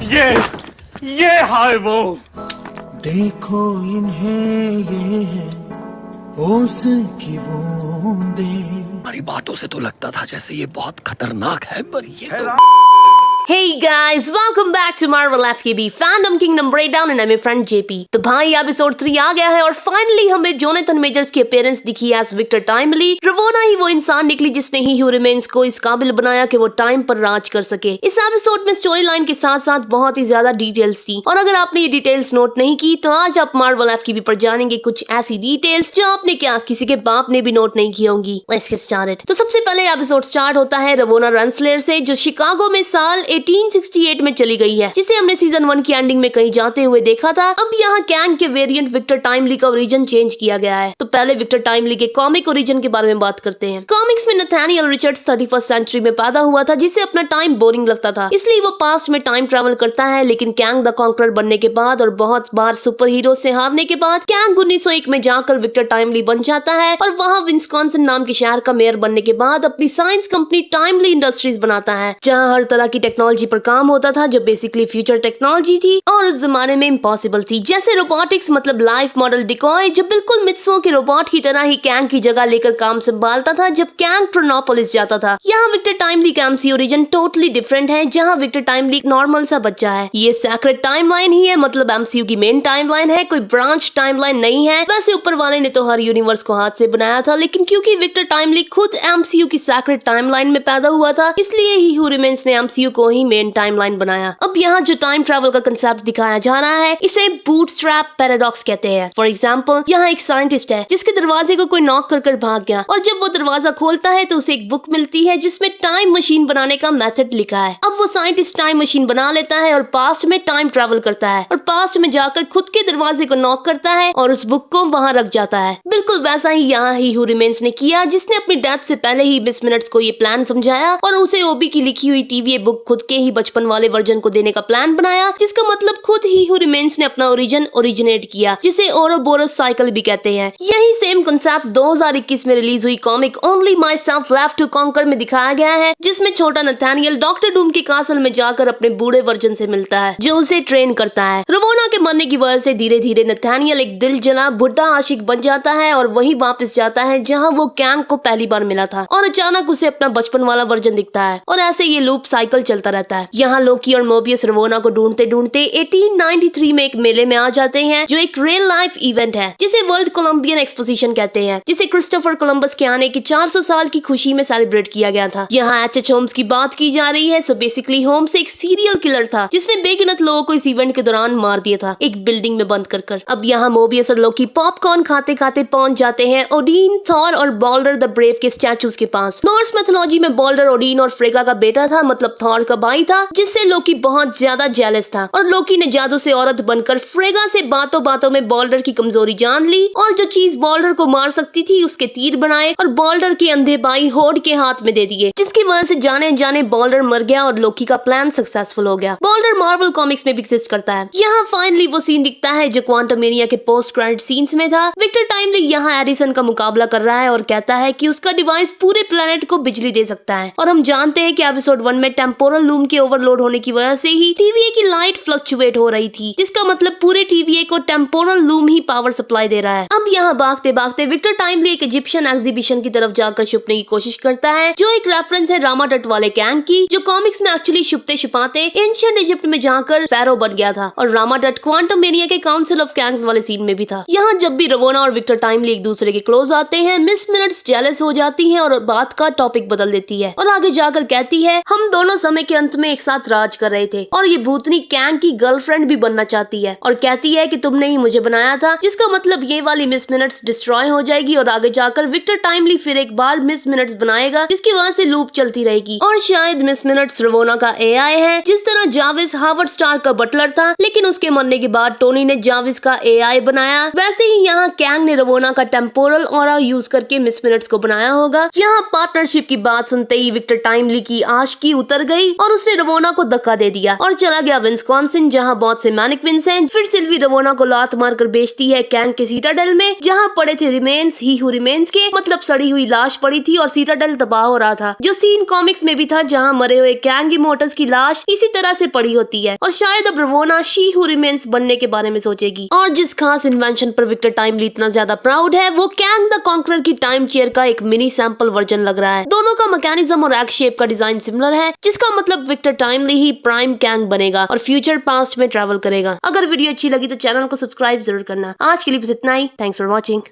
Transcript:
ये हाय वो। देखो इन्हें, ये है ओस की बूंदे। हमारी बातों से तो लगता था जैसे ये बहुत खतरनाक है, पर ये तो... Hey guys, welcome back to Marvel FKB Fandom Kingdom Breakdown and I'm your friend JP। तो भाई एपिसोड 3 आ गया है और फाइनली हमें जोनाथन मेजर्स की अपीयरेंस दिखी एज विक्टर टाइमली। रवोना ही वो इंसान निकली जिसने ही ह्यू रिमेन्स को इस काबिल बनाया कि वो टाइम पर राज कर सके। इस एपिसोड में स्टोरी लाइन के साथ साथ बहुत ही ज्यादा डिटेल्स थी और अगर आपने ये डिटेल्स नोट नहीं की तो आज आप मार्वल FKB पर जानेंगे कुछ ऐसी डिटेल्स जो आपने क्या किसी के बाप ने भी नोट नहीं की होंगी। Let's get started। तो सबसे पहले एपिसोड स्टार्ट होता है रवोना रनस्लेयर से, जो शिकागो में साल 1868 में चली गई है, जिसे हमने सीजन 1 की एंडिंग में कहीं जाते हुए देखा था। अब यहाँ कैंग के वेरिएंट विक्टर टाइमली का ओरिजिन चेंज किया गया है। तो पहले विक्टर टाइमली के कॉमिक ओरिजिन के बारे में बात करते हैं। कॉमिक्स में नथानियल रिचर्ड्स 31st सेंचुरी में पैदा हुआ था, जिसे अपना टाइम बोरिंग लगता था, इसलिए वो पास्ट में टाइम ट्रैवल करता है। लेकिन कैंग द कॉन्करर बनने के बाद और बहुत बार सुपर हीरो से हारने के बाद कैंग 1901 में जाकर विक्टर टाइमली बन जाता है और वहाँ विस्कॉन्सिन नाम के शहर का मेयर बनने के बाद अपनी साइंस कंपनी टाइमली इंडस्ट्रीज बनाता है, जहाँ हर तरह की टेक्नोलॉजी पर काम होता था जो बेसिकली फ्यूचर टेक्नोलॉजी थी और उस जमाने में इम्पॉसिबल थी, जैसे रोबोटिक्स, मतलब लाइफ मॉडल डिकॉय, जो बिल्कुल मित्सुओ के रोबोट की तरह ही कैंग की जगह लेकर काम संभालता था जब कैंग ट्रोनोपोलिस जाता था। यहाँ विक्टर टाइमली का एमसी ओरिजिन टोटली डिफरेंट है, जहाँ विक्टर टाइमली एक नॉर्मल सा बच्चा है। ये सेक्रेट टाइमलाइन ही है, मतलब एमसीयू की मेन टाइमलाइन है, कोई ब्रांच टाइमलाइन नहीं है। वैसे ऊपर वाले ने तो हर यूनिवर्स को हाथ से बनाया था, लेकिन क्योंकि विक्टर टाइमली खुद एमसीयू की सेक्रेट टाइमलाइन में पैदा हुआ था, इसलिए ही ह्यू रिमेन्स ने एमसीयू को ही मेन टाइमलाइन बनाया। अब यहाँ जो टाइम ट्रैवल का कंसेप्ट दिखाया जा रहा है, इसे बूटस्ट्रैप पैराडॉक्स कहते हैं। फॉर एग्जांपल, यहाँ एक साइंटिस्ट है जिसके दरवाजे को कोई नॉक कर भाग गया और जब वो दरवाजा खोलता है तो उसे एक बुक मिलती है जिसमें टाइम मशीन बनाने का मेथड लिखा है। अब वो साइंटिस्ट टाइम मशीन बना लेता है और पास्ट में टाइम ट्रैवल करता है और पास्ट में जाकर खुद के दरवाजे को नॉक करता है और उस बुक को वहाँ रख जाता है। बिल्कुल वैसा ही यहाँ ही ह्यू रिमेन्स ने किया, जिसने अपनी डेथ से पहले ही मिस मिनट्स को ये प्लान समझाया और उसे ओबी की लिखी हुई टीवीए बुक खुद के ही बचपन वाले वर्जन को देने का प्लान बनाया, जिसका मतलब खुद ही ह्यू रिमेन्स ने अपना ओरिजिन ओरिजिनेट किया, जिसे ओरोबोरस साइकिल भी कहते हैं। यही सेम कंसेप्ट 2021 में रिलीज हुई comic only myself left to conquer में दिखाया गया है, जिसमें छोटा नथानियल डॉक्टर डूम के कासल में जाकर अपने बूढ़े वर्जन से मिलता है जो उसे ट्रेन करता है। रवोना के मरने की वजह से धीरे धीरे नथानियल एक दिल जला बुढ़ा आशिक बन जाता है और वही वापस जाता है जहाँ वो कैंग को पहली बार मिला था और अचानक उसे अपना बचपन वाला वर्जन दिखता है और ऐसे ये लूप साइकिल चलता रहता है। यहाँ लोकी और मोबियस रवोना को ढूंढते ढूंढते 1893 में एक मेले में आ जाते हैं, जो एक रियल लाइफ इवेंट है जिसे वर्ल्ड कोलंबियन एक्सपोजिशन कहते हैं, जिसे क्रिस्टोफर कोलंबस के आने की 400 साल की खुशी में सेलिब्रेट किया गया था। यहाँ एच होम्स की बात की जा रही है। सो बेसिकली होम्स एक सीरियल किलर था जिसने बेगिनत लोगों को इस इवेंट के दौरान मार दिया था, एक बिल्डिंग में बंद कर। अब यहाँ मोबियस और लोकी पॉपकॉर्न खाते खाते पहुंच जाते हैं ओडीन, थॉर और बॉल्डर द ब्रेव के स्टैचूज के पास। नॉर्स मैथोलॉजी में बॉल्डर ओडीन और फ्रेगा का बेटा था, मतलब थॉर का भाई था, जिससे लोकी बहुत ज्यादा जेलस था और लोकी ने जादू से औरत बनकर फ्रेगा से बातों बातों में बॉल्डर की कमजोरी जान ली और जो चीज बॉल्डर को मार सकती थी उसके तीर बनाए और बॉल्डर के अंधे भाई होड के हाथ में दे दिए, जिसकी वजह से जाने जाने बॉल्डर मर गया और लोकी का प्लान सक्सेसफुल हो गया। बॉल्डर मार्वल कॉमिक्स में भी एग्जिस्ट करता है। यहाँ फाइनली वो सीन दिखता है जो क्वांटमेनिया के पोस्ट क्रेडिट सीन्स में था। विक्टर टाइमली यहाँ एडिसन का मुकाबला कर रहा है और कहता है कि उसका डिवाइस पूरे प्लेनेट को बिजली दे सकता है और हम जानते हैं कि एपिसोड 1 में टेम्पोरल लूम के ओवरलोड होने की वजह से ही टीवीए की लाइट फ्लक्चुएट हो रही थी, जिसका मतलब पूरे टीवीए को टेम्पोरल लूम ही पावर सप्लाई दे रहा है। अब यहाँ भागते भागते विक्टर टाइमली एक इजिप्शियन एग्जीबिशन की तरफ जाकर छुपने की कोशिश करता है, जो एक रेफरेंस है रामा डट वाले कैंग की, जो कॉमिक्स में एक्चुअली छुपते छुपाते एंशिएंट इजिप्ट में जाकर फेरो बन गया था और रामा डट क्वांटमेनिया के काउंसिल ऑफ कैंग्स वाले सीन में भी था। यहाँ जब भी रवोना और विक्टर टाइमली एक दूसरे के क्लोज आते हैं, मिस मिनट्स जेलस हो जाती है और बात का टॉपिक बदल देती है और आगे जाकर कहती है हम दोनों समय के अंत में एक साथ राज कर रहे थे और ये भूतनी कैंग की गर्लफ्रेंड भी बनना चाहती है और कहती है कि तुमने ही मुझे बनाया था, जिसका मतलब ये वाली मिस मिनट्स डिस्ट्रॉय हो जाएगी और आगे जाकर विक्टर टाइमली फिर एक बार मिस मिनट्स बनाएगा, जिसकी वजह से लूप चलती रहेगी और शायद मिस मिनट्स रवोना का एआई है, जिस तरह जाविस हार्वर्ड स्टार का बटलर था, लेकिन उसके मरने के बाद टोनी ने जाविस का एआई बनाया। वैसे ही यहाँ कैंग ने रवोना का टेम्पोरल ऑरा यूज करके मिस मिनट्स को बनाया होगा। यहाँ पार्टनरशिप की बात सुनते ही विक्टर टाइमली की आशिकी उतर गई और उसने रवोना को धक्का दे दिया और चला गया विस्कॉन्सिन, जहाँ बहुत से मैनिक्विन्स हैं। फिर सिल्वी रवोना को लात मारकर बेचती है कैंग के सीटाडेल में, जहाँ पड़े थे रिमेन्स ही हु रिमेन्स के, मतलब सड़ी हुई लाश पड़ी थी और सीटाडेल तबाह हो रहा था, जो सीन कॉमिक्स में भी था, जहाँ मरे हुए कैंग इमोर्टल्स की लाश इसी तरह से पड़ी होती है। और शायद अब रवोना शी हु रिमेन्स बनने के बारे में सोचेगी। और जिस खास इन्वेंशन पर विक्टर टाइमली इतना ज्यादा प्राउड है, वो कैंग द कॉन्करर की टाइम चेयर का एक मिनी सैंपल वर्जन लग रहा है। दोनों का मैकेनिज्म और एक्स शेप का डिजाइन सिमिलर है, जिसका मतलब विक्टर टाइमली ही प्राइम कैंग बनेगा और फ्यूचर पास्ट में ट्रैवल करेगा। अगर वीडियो अच्छी लगी तो चैनल को सब्सक्राइब जरूर करना। आज के लिए बस इतना ही। Thanks for watching.